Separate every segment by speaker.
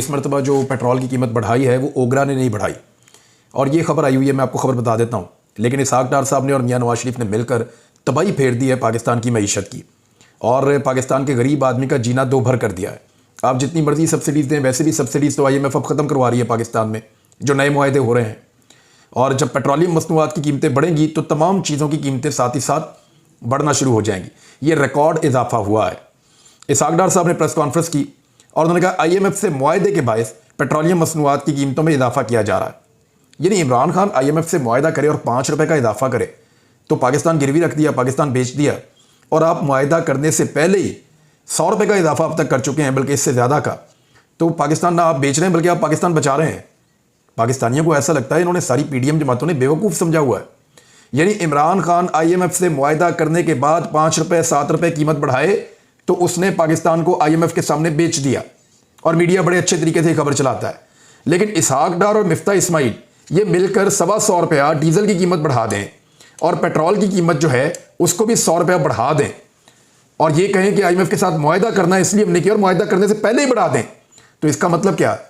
Speaker 1: इस मरतबा जो पेट्रोल की कीमत बढ़ाई है वो ओगरा ने नहीं बढ़ाई, और ये खबर आई हुई है, मैं आपको खबर बता देता हूँ। लेकिन इसहाक डार साहब ने और मियां नवाज शरीफ ने मिलकर तबाही फेर दी है पाकिस्तान की मईशत की, और पाकिस्तान के गरीब आदमी का जीना दो भर कर दिया है। आप जितनी मर्जी सब्सिडीज़ दें, वैसे भी सब्सिडीज़ तो IMF अब ख़त्म करवा रही है पाकिस्तान में, जो नए मुआहदे हो रहे हैं। और जब पेट्रोलियम मसनूआत की कीमतें बढ़ेंगी तो तमाम चीज़ों की कीमतें साथ ही साथ बढ़ना शुरू हो जाएंगी। ये रिकॉर्ड इजाफा हुआ है। इसहाक डार साहब ने प्रेस कॉन्फ्रेंस की और उन्होंने कहा IMF से मुआहदे के बायस पेट्रोलियम मसनूआत की कीमतों में इजाफा किया जा रहा है। यानी इमरान खान IMF से मुआहदा करे और 5 रुपये का इजाफा करे तो पाकिस्तान गिरवी रख दिया, पाकिस्तान बेच दिया, और आप मुआहदा करने से पहले ही 100 रुपये का इजाफा अब तक कर चुके हैं, बल्कि इससे ज़्यादा का। तो पाकिस्तान ना आप बेच रहे हैं बल्कि आप पाकिस्तान बचा रहे हैं। पाकिस्तानियों को ऐसा लगता है इन्होंने सारी PDM जमातों ने बेवकूफ़ समझा हुआ है। यानी इमरान खान IMF से मुआहदा करने के बाद 5 रुपये 7 रुपये कीमत बढ़ाए तो उसने पाकिस्तान को IMF के सामने बेच दिया, और मीडिया बड़े अच्छे तरीके से खबर चलाता है। लेकिन इसहाक डार और मिफ्ता इस्माइल ये मिलकर 125 रुपया डीजल की कीमत बढ़ा दें और पेट्रोल की कीमत जो है उसको भी 100 रुपया बढ़ा दें, और ये कहें कि IMF के साथ मुआहदा करना है इसलिए हमने किया, और मुआहदा करने से पहले ही बढ़ा दें। तो इसका मतलब क्या है?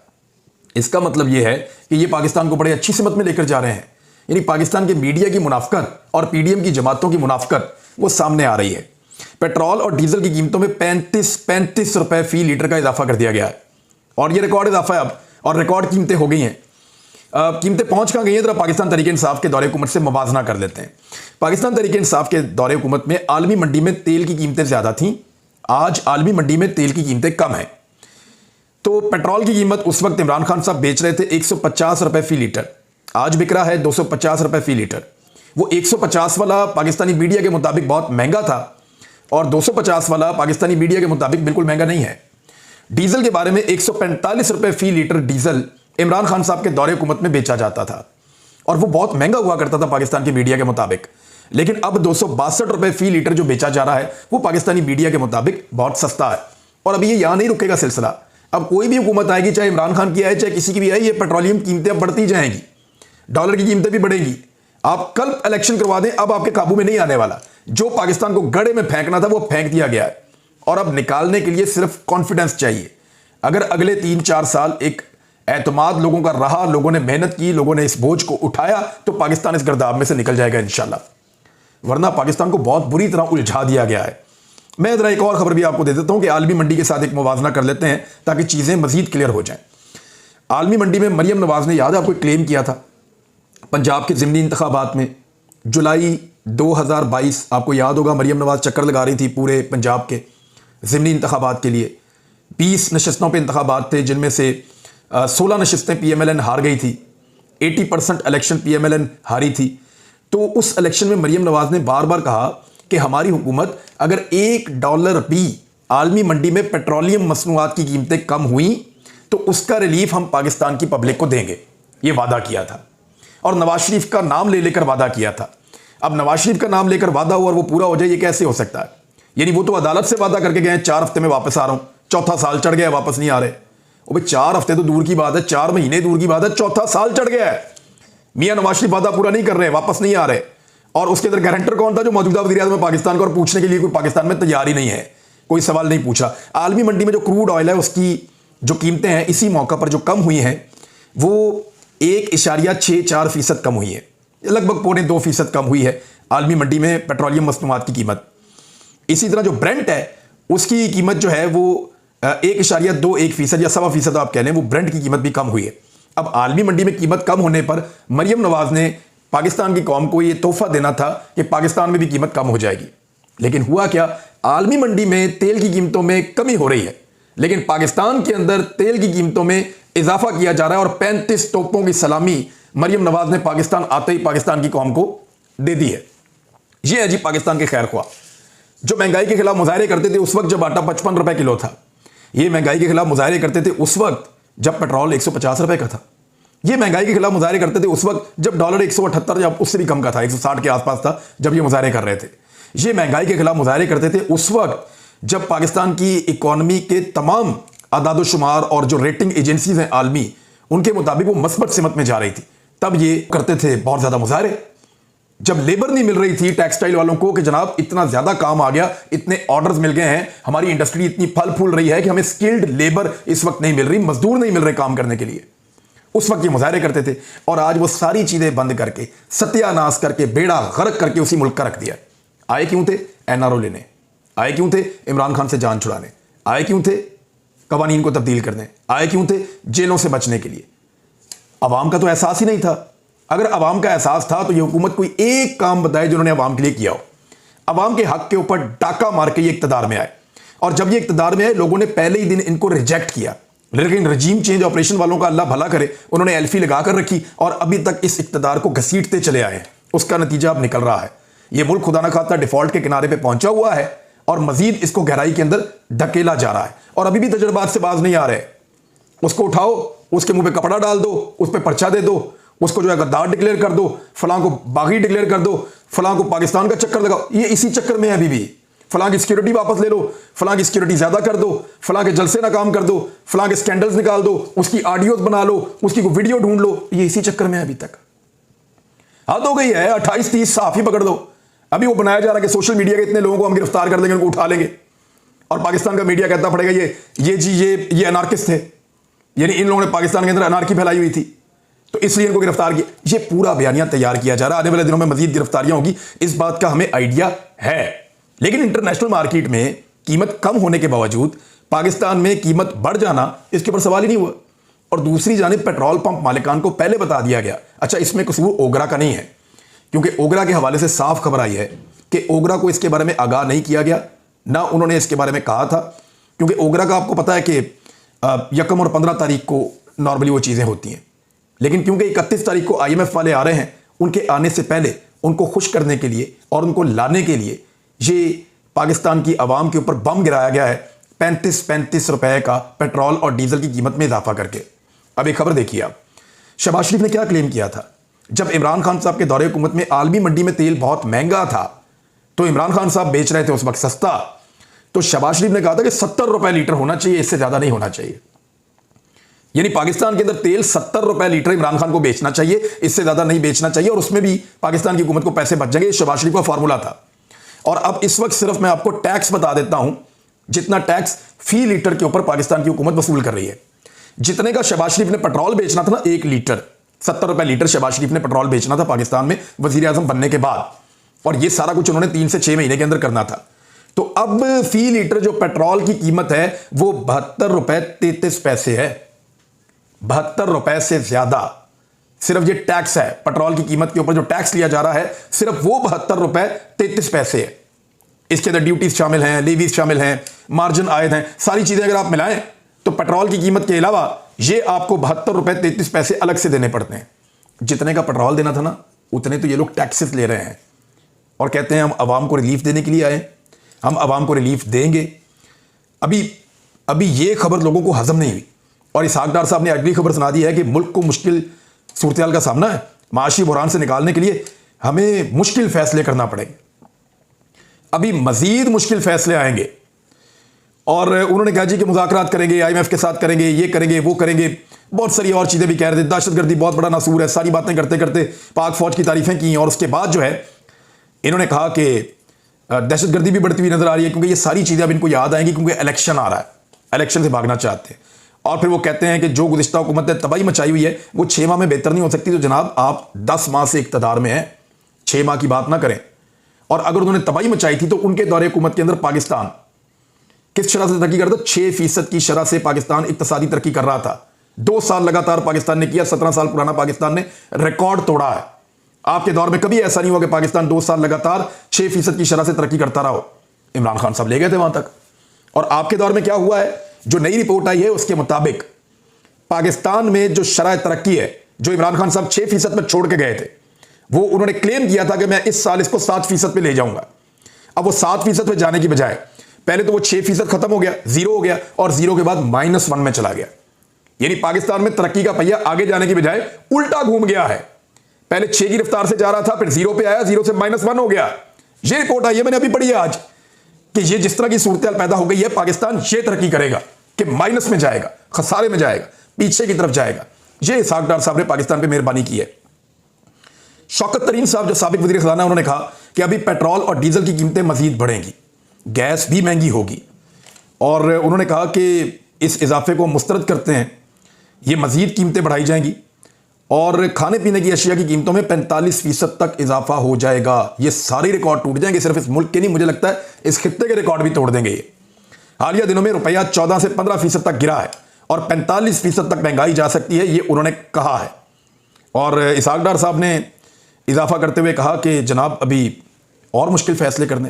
Speaker 1: इसका मतलब ये है कि ये पाकिस्तान को बड़े अच्छी सिमत में लेकर जा रहे हैं। यानी पाकिस्तान के मीडिया की मुनाफकत और PDM की जमातों की मुनाफकत वो सामने आ रही है। पेट्रोल और डीजल की कीमतों में 35 रुपए फी लीटर का इजाफा कर दिया गया है, और ये रिकॉर्ड इजाफा है अब, और रिकॉर्ड कीमतें हो गई हैं। कीमतें पहुंच कहां गई हैं? जरा पाकिस्तान तहरीक इंसाफ के दौरे हुकूमत से मुवाजना कर लेते हैं। पाकिस्तान तहरीक इंसाफ के दौरे हुकूमत में आलमी मंडी में तेल की कीमतें ज्यादा थीं, आज आलमी मंडी में तेल की कीमतें कम हैं। तो पेट्रोल की कीमत उस वक्त इमरान खान साहब बेच रहे थे 150 रुपए फी लीटर, आज बिक रहा है 250 रुपए फी लीटर। वो 150 वाला पाकिस्तानी मीडिया के मुताबिक बहुत महंगा था, और 250 वाला पाकिस्तानी मीडिया के मुताबिक बिल्कुल महंगा नहीं है। डीजल के बारे में 145 रुपए फी लीटर डीजल इमरान खान साहब के दौरे हुकूमत में बेचा जाता था, और वो बहुत महंगा हुआ करता था पाकिस्तान की मीडिया के मुताबिक। लेकिन अब 262 रुपए फी लीटर जो बेचा जा रहा है वो पाकिस्तानी मीडिया के मुताबिक बहुत सस्ता है। और अभी ये यहां नहीं रुकेगा सिलसिला। अब कोई भी हुकूमत आएगी, चाहे इमरान खान की आए चाहे किसी की भी आए, ये पेट्रोलियम कीमतें अब बढ़ती जाएंगी, डॉलर की कीमतें भी बढ़ेंगी। आप कल इलेक्शन करवा दें, अब आपके काबू में नहीं आने वाला। जो पाकिस्तान को गड्ढे में फेंकना था वो फेंक दिया गया है, और अब निकालने के लिए सिर्फ कॉन्फिडेंस चाहिए। अगर अगले 3-4 साल एक एतमाद लोगों का रहा, लोगों ने मेहनत की, लोगों ने इस बोझ को उठाया, तो पाकिस्तान इस गर्दाब में से निकल जाएगा इंशाल्लाह। वरना पाकिस्तान को बहुत बुरी तरह उलझा दिया गया है। मैं जरा एक और खबर भी आपको दे देता हूं कि आलमी मंडी के साथ एक मुवाजना कर लेते हैं ताकि चीजें मजीद क्लियर हो जाएं। आलमी मंडी में मरियम नवाज ने, याद आपको क्लेम किया था पंजाब के ज़िमनी इंतखाबात में जुलाई 2022, आपको याद होगा मरियम नवाज चक्कर लगा रही थी पूरे पंजाब के ज़िमनी इंतखाबात के लिए। 20 नशस्तों पर इंतखाबात थे, जिनमें से 16 नशस्तें PMLN हार गई थी, 80% इलेक्शन PMLN हारी थी। तो उस इलेक्शन में मरियम नवाज ने बार बार कहा कि हमारी हुकूमत अगर $1 भी आलमी मंडी में पेट्रोलियम मसनूआत की कीमतें कम हुई तो उसका रिलीफ हम पाकिस्तान की पब्लिक को देंगे। ये वादा किया था, और नवाज शरीफ का नाम ले लेकर वादा किया था। अब नवाज शरीफ का नाम लेकर वादा हुआ और वो पूरा हो जाए, ये कैसे हो सकता है? यानी वो तो अदालत से वादा करके गए 4 हफ्ते में वापस आ रहा हूं, चौथा साल चढ़ गया वापस नहीं आ रहे। भाई 4 हफ्ते तो दूर की बात है, 4 महीने दूर की बात है, चौथा साल चढ़ गया है। मियां नवाज शरीफ वादा पूरा नहीं कर रहे, वापस नहीं आ रहे। और उसके अंदर गारंटर कौन था? जो मौजूदा वज़ीर आज़म पाकिस्तान का, और पूछने के लिए कोई पाकिस्तान में तैयार ही नहीं है, कोई सवाल नहीं पूछा। आलमी मंडी में जो क्रूड ऑयल है उसकी जो कीमतें हैं इसी मौका पर जो कम हुई हैं वो 1.64% कम हुई है, लगभग 2.25% कम हुई है आलमी मंडी में पेट्रोलियम मसनूआत की कीमत। इसी तरह जो ब्रेंट है उसकी कीमत जो है वो 1.21% या 1.25% आप कह लें, वो ब्रेंट की कीमत भी कम हुई है। अब आलमी मंडी में कीमत कम होने पर मरियम नवाज ने पाकिस्तान की कौम को ये तोहफा देना था कि पाकिस्तान में भी कीमत कम हो जाएगी। लेकिन हुआ क्या? आलमी मंडी में तेल की कीमतों में कमी हो रही है, लेकिन पाकिस्तान के अंदर तेल की कीमतों में इजाफा किया जा रहा है, और 35 तोपों की सलामी मरियम नवाज ने पाकिस्तान आते ही पाकिस्तान की कौम को दे दी है। यह है जी पाकिस्तान के खैर ख्वाह, जो महंगाई के खिलाफ मुजाहरे करते थे उस वक्त जब आटा 55 रुपए किलो था। ये महंगाई के खिलाफ मुजाहरे करते थे उस वक्त जब पेट्रोल 150 रुपए का था। ये महंगाई के खिलाफ मुजाहरे करते थे उस वक्त जब डॉलर 178 या उससे भी कम का था, 160 के आसपास था जब ये मुजाहरे कर रहे थे। ये महंगाई के खिलाफ मुजाहरे करते थे उस वक्त जब पाकिस्तान की इकॉनमी के तमाम आदादोशुमार और जो रेटिंग एजेंसीज हैं आलमी, उनके मुताबिक वो मस्बत सिमत में जा रही थी, तब ये करते थे बहुत ज्यादा मुजाहरे। जब लेबर नहीं मिल रही थी टेक्सटाइल वालों को कि जनाब इतना ज्यादा काम आ गया, इतने ऑर्डर्स मिल गए हैं, हमारी इंडस्ट्री इतनी फल फूल रही है कि हमें स्किल्ड लेबर इस वक्त नहीं मिल रही, मजदूर नहीं मिल रहे काम करने के लिए, उस वक्त ये मुजाहरे करते थे। और आज वो सारी चीजें बंद करके, सत्यानाश करके, बेड़ा गर्क करके उसी मुल्क का रख दिया। आए क्यों थे? एनआरओ लेने। आए क्यों थे? इमरान खान से जान छुड़ाने। आए क्यों थे? कवानीन को तब्दील करने। आए क्यों थे? जेलों से बचने के लिए। अवाम का तो एहसास ही नहीं था। अगर अवाम का एहसास था तो ये हुकूमत कोई एक काम बताए जिन्होंने अवाम के लिए किया हो। अवाम के हक के ऊपर डाका मार के ये इक्तदार में आए, और जब ये इक्तदार में आए लोगों ने पहले ही दिन इनको रिजेक्ट किया। लेकिन रजीम चेंज ऑपरेशन वालों का अल्लाह भला करे, उन्होंने एल्फी लगा कर रखी और अभी तक इस इक्तदार को घसीटते चले आए हैं। उसका नतीजा अब निकल रहा है। ये मुल्क खुदा ना खास्ता डिफॉल्ट के किनारे पर पहुंचा हुआ है और मजीद इसको गहराई के अंदर धकेला जा रहा है, और अभी भी तजर्बात से बाज नहीं आ रहे। उसको उठाओ, उसके मुंह पे कपड़ा डाल दो, उस पर पर्चा दे दो, उसको जो है गद्दार डिक्लेयर कर दो, फलां को बागी डिक्लेयर कर दो, फलां को पाकिस्तान का चक्कर लगाओ। ये इसी चक्कर में है अभी भी। फलां की सिक्योरिटी वापस ले लो, फलां की सिक्योरिटी ज्यादा कर दो, फलां के जलसे ना काम कर दो, फलां के स्कैंडल्स निकाल दो, उसकी ऑडियोज बना लो, उसकी को वीडियो ढूंढ लो। ये इसी चक्कर में है अभी तक। हद हो गई है। 28-30 सहाफी पकड़ दो। अभी वो बनाया जा रहा है कि सोशल मीडिया के इतने लोगों को हम गिरफ्तार कर लेंगे, उनको उठा लेंगे, और पाकिस्तान का मीडिया कहता पड़ेगा ये अनार्किस्ट थे, यानी इन लोगों ने पाकिस्तान के अंदर अनार्की फैलाई हुई थी तो इसलिए इनको गिरफ्तार किया। ये पूरा बयानिया तैयार किया जा रहा है। आने वाले दिनों में मजीद गिरफ्तारियां होगी, इस बात का हमें आइडिया है। लेकिन इंटरनेशनल मार्केट में कीमत कम होने के बावजूद पाकिस्तान में कीमत बढ़ जाना, इसके ऊपर सवाल ही नहीं हुआ। और दूसरी जानिब पेट्रोल पंप मालिकान को पहले बता दिया गया। अच्छा, इसमें कसूर ओगरा का नहीं है, क्योंकि ओगरा के हवाले से साफ खबर आई है कि ओगरा को इसके बारे में आगाह नहीं किया गया, ना उन्होंने इसके बारे में कहा था। क्योंकि ओगरा का आपको पता है कि 1 और 15 तारीख को नॉर्मली वो चीज़ें होती हैं, लेकिन क्योंकि 31 तारीख को IMF वाले आ रहे हैं, उनके आने से पहले उनको खुश करने के लिए और उनको लाने के लिए ये पाकिस्तान की आवाम के ऊपर बम गिराया गया है 35 रुपए का पेट्रोल और डीजल की कीमत में इजाफा करके। अब एक खबर देखिए आप, शहबाज शरीफ ने क्या क्लेम किया था जब इमरान खान साहब के दौरे हुकूमत में आलमी मंडी में तेल बहुत महंगा था, तो इमरान खान साहब बेच रहे थे उस वक्त सस्ता, तो शहबाज शरीफ ने कहा था कि 70 रुपए लीटर होना चाहिए, इससे ज्यादा नहीं होना चाहिए। यानी पाकिस्तान के अंदर तेल 70 रुपए लीटर इमरान खान को बेचना चाहिए, इससे ज्यादा नहीं बेचना चाहिए, और उसमें भी पाकिस्तान की हुकूमत को पैसे बच जाएंगे। शहबाज शरीफ का फार्मूला था। और अब इस वक्त सिर्फ मैं आपको टैक्स बता देता हूं, जितना टैक्स फी लीटर के ऊपर पाकिस्तान की हुकूमत वसूल कर रही है। जितने का शहबाज शरीफ ने पेट्रोल बेचना था ना, 1 लीटर 70 रुपए लीटर शहबाज शरीफ ने पेट्रोल बेचना था पाकिस्तान में वजीर आजम बनने के बाद, और ये सारा कुछ उन्होंने 3 से 6 महीने के अंदर करना था। तो अब फी लीटर जो पेट्रोल की कीमत है वो 72 रुपए 33 पैसे है। 72 रुपए से ज्यादा सिर्फ ये टैक्स है। पेट्रोल की कीमत के ऊपर जो टैक्स लिया जा रहा है सिर्फ वो 72 रुपए 33 पैसे है। इसके अंदर ड्यूटीज शामिल हैं, लेवीज शामिल हैं, मार्जिन आयद हैं, सारी चीजें अगर आप मिलाएं तो पेट्रोल की कीमत के अलावा ये आपको 72 रुपए 33 पैसे अलग से देने पड़ते हैं। जितने का पेट्रोल देना था ना, उतने तो ये लोग टैक्सेस ले रहे हैं और कहते हैं हम आवाम को रिलीफ देने के लिए आए, हम आवाम को रिलीफ देंगे। अभी ये खबर लोगों को हजम नहीं हुई, और इसहाक डार साहब ने अगली खबर सुना दी है कि मुल्क को मुश्किल सूरत हाल का सामना है, माशी बुहरान से निकालने के लिए हमें मुश्किल फैसले करना पड़ेंगे। अभी मजीद मुश्किल फैसले आएंगे, और उन्होंने कहा जी कि मुज़ाकरात करेंगे, IMF के साथ करेंगे, ये करेंगे, वो करेंगे, बहुत सारी और चीज़ें भी कह रहे थे। दहशतगर्दी बहुत बड़ा नासूर है, सारी बातें करते करते पाक फौज की तारीफें की, और उसके बाद जो है इन्होंने कहा कि दहशतगर्दी भी बढ़ती हुई नजर आ रही है, क्योंकि ये सारी चीज़ें अब इनको याद आएंगी क्योंकि इलेक्शन आ रहा है, इलेक्शन से भागना चाहते हैं। और फिर वो कहते हैं कि जो गुज़िश्ता हुकूमत ने तबाही मचाई हुई है वो 6 माह में बेहतर नहीं हो सकती। तो जनाब आप 10 माह से इक़्तिदार में हैं, 6 माह की बात ना करें। और अगर उन्होंने तबाही मचाई थी तो उनके दौरे हुकूमत के अंदर पाकिस्तान किस शरह से तरक्की कर रहा था? 6% की शरह से पाकिस्तान इक़्तिसादी तरक्की कर रहा था। 2 साल लगातार पाकिस्तान ने किया। 17 साल पुराना पाकिस्तान ने रिकॉर्ड तोड़ा है। आपके दौर में कभी ऐसा नहीं हुआ कि पाकिस्तान 2 साल लगातार 6% की शरह से तरक्की करता रहा हो। इमरान खान साहब ले गए थे वहां तक। और आपके दौर में क्या हुआ है? जो नई रिपोर्ट आई है उसके मुताबिक पाकिस्तान में जो शरह तरक्की है, जो इमरान खान साहब 6% पर छोड़ के गए थे, वो उन्होंने क्लेम किया था कि मैं इस साल इसको 7% पे ले जाऊंगा। अब वो 7% पे जाने की बजाय पहले तो वो 6% खत्म हो गया, 0 हो गया, और 0 के बाद -1 में चला गया। यानी पाकिस्तान में तरक्की का पहिया आगे जाने की बजाय उल्टा घूम गया है। पहले 6 की रफ्तार से जा रहा था, फिर 0 पे आया, 0 से -1 हो गया। ये रिपोर्ट आई है, मैंने अभी पढ़ी है आज, कि ये जिस तरह की सूरत पैदा हो गई है, पाकिस्तान ये तरक्की करेगा कि माइनस में जाएगा, खसारे में जाएगा, पीछे की तरफ जाएगा। ये इसहाक डार साहब ने पाकिस्तान पे मेहरबानी की है। शौकत तरीन साहब जो साबिक वज़ीर ख़ज़ाना, उन्होंने कहा कि अभी पेट्रोल और डीजल की कीमतें मज़ीद बढ़ेंगी, गैस भी महंगी होगी, और उन्होंने कहा कि इस इजाफे को मुस्तरद करते हैं, ये मज़ीद कीमतें बढ़ाई जाएंगी और खाने पीने की अशिया की कीमतों में 45% तक इजाफा हो जाएगा। ये सारे रिकॉर्ड टूट जाएंगे, सिर्फ इस मुल्क के नहीं, मुझे लगता है इस खित्ते के रिकॉर्ड भी तोड़ देंगे ये। हालिया दिनों में रुपया 14 से 15% तक गिरा है और 45% तक महंगाई जा सकती है, ये उन्होंने कहा है। और इसहाक डार साहब ने इजाफा करते हुए कहा कि जनाब अभी और मुश्किल फैसले करने,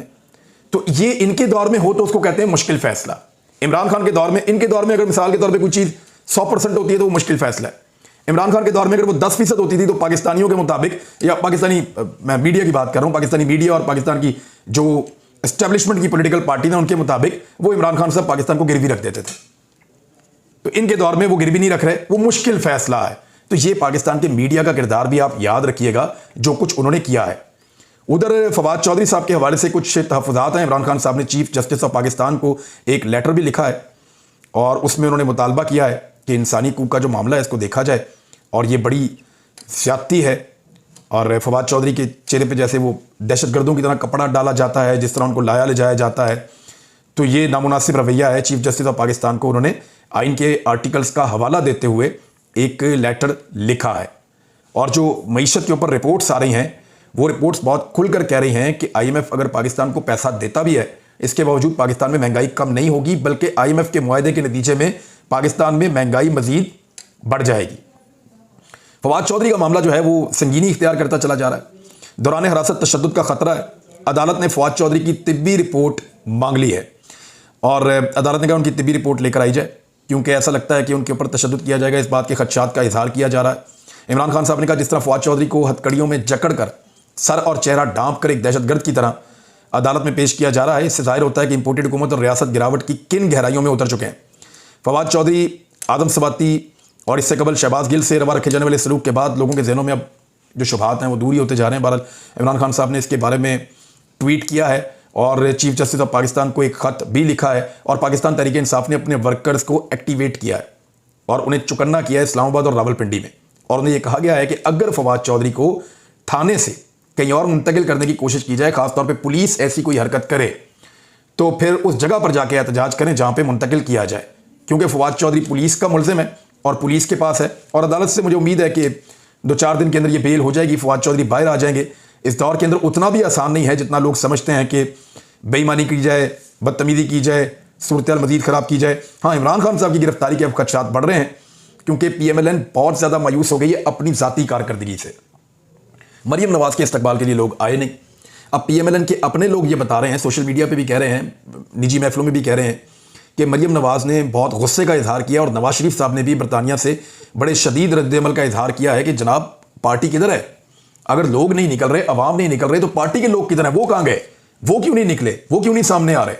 Speaker 1: तो ये इनके दौर में हो तो उसको कहते हैं मुश्किल फैसला। इमरान खान के दौर में, इनके दौर में अगर मिसाल के तौर पे कोई चीज़ 100% होती है तो वो मुश्किल फैसला है। इमरान खान के दौर में अगर वो 10% होती थी तो पाकिस्तानियों के मुताबिक, या पाकिस्तानी, मैं मीडिया की बात कर रहा हूँ, पाकिस्तानी मीडिया और पाकिस्तान की जो एस्टेब्लिशमेंट की पॉलिटिकल पार्टी ने, उनके मुताबिक वो इमरान खान साहब पाकिस्तान को गिरवी रख देते थे। तो इनके दौर में वो गिरवी नहीं रख रहे, वो मुश्किल फैसला है। तो ये पाकिस्तान के मीडिया का किरदार भी आप याद रखिएगा, जो कुछ उन्होंने किया है। उधर फवाद चौधरी साहब के हवाले से कुछ तहफ़्फ़ुज़ात हैं। इमरान खान साहब ने चीफ जस्टिस ऑफ पाकिस्तान को एक लेटर भी लिखा है और उसमें उन्होंने मुतालबा किया है कि इंसानी हकूक़ का जो मामला है इसको देखा जाए, और ये बड़ी ज़्यादती है। और फवाद चौधरी के चेहरे पे जैसे वो दहशतगर्दों की तरह कपड़ा डाला जाता है, जिस तरह उनको लाया ले जाया जाता है, तो ये नामुनासिब रवैया है। चीफ जस्टिस ऑफ पाकिस्तान को उन्होंने आइन के आर्टिकल्स का हवाला देते हुए एक लेटर लिखा है। और जो मईशत के ऊपर रिपोर्ट्स आ रही हैं, वो रिपोर्ट्स बहुत खुलकर कह रही हैं कि IMF अगर पाकिस्तान को पैसा देता भी है, इसके बावजूद पाकिस्तान में महंगाई कम नहीं होगी, बल्कि IMF के मुआहदे के नतीजे में पाकिस्तान में महंगाई मज़ीद बढ़ जाएगी। फवाद चौधरी का मामला जो है वो संगीनी इख्तियार करता चला जा रहा है। दौरान हिरासत तशद्दुद का खतरा है। अदालत ने फवाद चौधरी की तिब्बी रिपोर्ट मांग ली है और अदालत ने कहा उनकी तिब्बी रिपोर्ट लेकर आई जाए, क्योंकि ऐसा लगता है कि उनके ऊपर तशद्दुद किया जाएगा। इस बात के खदशात का इजहार किया जा रहा है। इमरान खान साहब ने कहा जिस तरह फवाद चौधरी को हथकड़ियों में जकड़ कर सर और चेहरा ढांप कर एक दहशतगर्द की तरह अदालत में पेश किया जा रहा है, इससे जाहिर होता है कि इंपोर्टेड हुकूमत और रियासत गिरावट की किन गहराइयों में उतर चुके हैं। फवाद चौधरी, आदम सवाती और इससे कबल शहबाज गिल से रवा रखे जाने वाले सलूक के बाद लोगों के जहनों में अब जो शुबहात हैं वो दूर ही होते जा रहे हैं। बहरहाल इमरान खान साहब ने इसके बारे में ट्वीट किया है और चीफ जस्टिस ऑफ पाकिस्तान को एक ख़त भी लिखा है, और पाकिस्तान तहरीक इंसाफ ने अपने वर्कर्स को एक्टिवेट किया है और उन्हें चुकन्ना किया है इस्लामाबाद और रावलपिंडी में। और उन्हें यह कहा गया है कि अगर फवाद चौधरी को थाने से कहीं और मुंतकिल करने की कोशिश की जाए, खासतौर पर पुलिस ऐसी कोई हरकत करे, तो फिर उस जगह पर जाके एहतजाज करें जहाँ पर मुंतकिल किया जाए, क्योंकि फवाद चौधरी पुलिस का मुलजिम है और पुलिस के पास है। और अदालत से मुझे उम्मीद है कि 2-4 दिन के अंदर ये बेल हो जाएगी, फवाद चौधरी बाहर आ जाएंगे। इस दौर के अंदर उतना भी आसान नहीं है जितना लोग समझते हैं कि बेईमानी की जाए, बदतमीज़ी की जाए, सूरत मज़ीद ख़राब की जाए। हाँ, इमरान खान साहब की गिरफ्तारी के अब खदशात बढ़ रहे हैं, क्योंकि PMLN बहुत ज़्यादा मायूस हो गई है अपनी ज़ाती कारकर्दगी से। मरीम नवाज़ के इस्तकबाल के लिए लोग आए नहीं। अब PMLN के अपने लोग ये बता रहे हैं, सोशल मीडिया पर भी कह रहे हैं, निजी महफिलों में भी कह रहे हैं कि मरीम नवाज़ ने बहुत गुस्से का इजहार किया, और नवाज शरीफ साहब ने भी बरतानिया से बड़े शदीद रद्द-ए-अमल का इजहार किया है कि जनाब पार्टी किधर है? अगर लोग नहीं निकल रहे, अवाम नहीं निकल रहे, तो पार्टी के लोग किधर हैं? वो कहाँ गए? वो क्यों नहीं निकले? वो क्यों नहीं सामने आ रहे?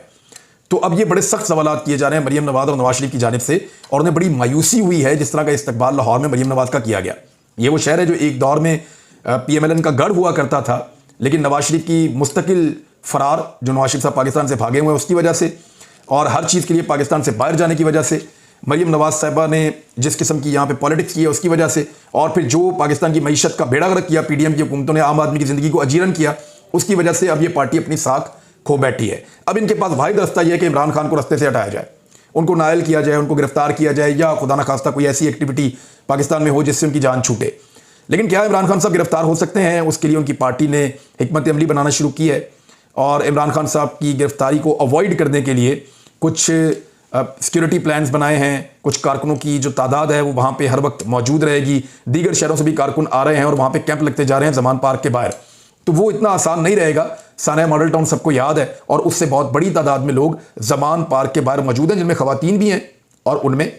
Speaker 1: तो अब ये बड़े सख्त सवालात किए जा रहे हैं मरीम नवाज़ और नवाज शरीफ की जानिब से, और उन्हें बड़ी मायूसी हुई है जिस तरह का इस्तकबाल लाहौर में मरीम नवाज़ का किया गया। ये वो शहर है जो एक दौर में PMLN का गढ़ हुआ करता था, लेकिन नवाज शरीफ की मुस्तकिल फरार, जो नवाज शरीफ साहब पाकिस्तान से भागे हुए हैं उसकी वजह से, और हर चीज़ के लिए पाकिस्तान से बाहर जाने की वजह से, मरीम नवाज़ साहिबा ने जिस किस्म की यहाँ पे पॉलिटिक्स की है उसकी वजह से, और फिर जो पाकिस्तान की मईशत का बेड़ा गर्क किया PDM की हुकूमतों ने, आम आदमी की ज़िंदगी को अजीरन किया, उसकी वजह से अब ये पार्टी अपनी साख खो बैठी है। अब इनके पास वाहिद रास्ता यह है कि इमरान खान को रास्ते से हटाया जाए, उनको नायल किया जाए, उनको गिरफ्तार किया जाए, या खुदा न खास्ता कोई ऐसी एक्टिविटी पाकिस्तान में हो जिससे उनकी जान छूटे। लेकिन क्या इमरान खान साहब गिरफ्तार हो सकते हैं? उसके लिए उनकी पार्टी ने हिकमत अमली बनाना शुरू की है, और इमरान खान साहब की गिरफ्तारी को अवॉइड करने के लिए कुछ सिक्योरिटी प्लान्स बनाए हैं। कुछ कारकुनों की जो तादाद है वो वहाँ पे हर वक्त मौजूद रहेगी। दीगर शहरों से भी कारकुन आ रहे हैं और वहाँ पे कैंप लगते जा रहे हैं जमान पार्क के बाहर। तो वो इतना आसान नहीं रहेगा। साना मॉडल टाउन सबको याद है, और उससे बहुत बड़ी तादाद में लोग जमान पार्क के बाहर मौजूद हैं, जिनमें खवातीन भी हैं और उनमें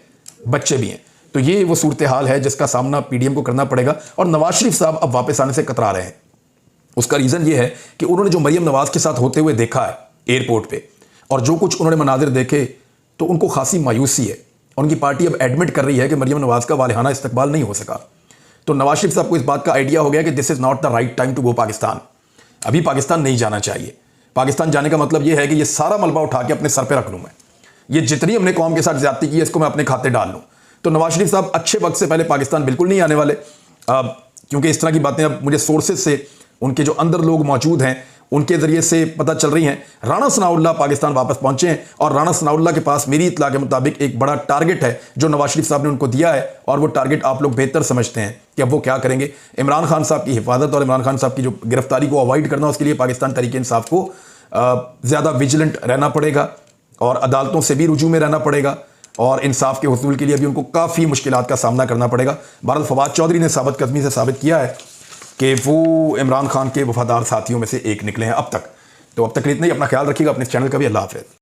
Speaker 1: बच्चे भी हैं। तो ये वो सूरत हाल है जिसका सामना PDM को करना पड़ेगा, और नवाज शरीफ साहब अब वापस आने से कतरा रहे हैं। उसका रीज़न ये है कि उन्होंने जो मरीम नवाज़ के साथ होते हुए देखा है एयरपोर्ट पे, और जो कुछ उन्होंने मनाजिर देखे, तो उनको खासी मायूसी है। उनकी पार्टी अब एडमिट कर रही है कि मरीम नवाज़ का वालिहाना इस्तकबाल नहीं हो सका। तो नवाज शरीफ साहब को इस बात का आइडिया हो गया कि this is not the right time to go Pakistan. अभी पाकिस्तान नहीं जाना चाहिए। पाकिस्तान जाने का मतलब ये है कि ये सारा मलबा उठा के अपने सर पर रख लूँ मैं, ये जितनी हमने कौम के साथ ज्यादती की है इसको मैं अपने खाते डाल लूँ। तो नवाज शरीफ साहब अच्छे वक्त से पहले पाकिस्तान बिल्कुल नहीं आने वाले। क्योंकि इस तरह की बातें अब मुझे सोर्सेज से, उनके जो अंदर लोग मौजूद हैं उनके ज़रिए से पता चल रही हैं। राणा सनाउल्लाह पाकिस्तान वापस पहुंचे हैं और राणा सनाउल्लाह के पास मेरी इत्तला के मुताबिक एक बड़ा टारगेट है जो नवाज शरीफ साहब ने उनको दिया है, और वो टारगेट आप लोग बेहतर समझते हैं कि अब वो क्या करेंगे। इमरान खान साहब की हिफाजत और इमरान खान साहब की जो गिरफ्तारी को अवॉइड करना, उसके लिए पाकिस्तान तहरीक इंसाफ को ज़्यादा विजिलेंट रहना पड़ेगा और अदालतों से भी रुजू में रहना पड़ेगा, और इंसाफ के हुसूल के लिए भी उनको काफ़ी मुश्किलात का सामना करना पड़ेगा। बहरहाल फवाद चौधरी ने साबित कदमी से साबित किया है कि वो इमरान खान के वफादार साथियों में से एक निकले हैं अब तक। तो अब तक इतना ही। अपना ख्याल रखिएगा, अपने चैनल का भी। अल्लाह हाफ़िज़।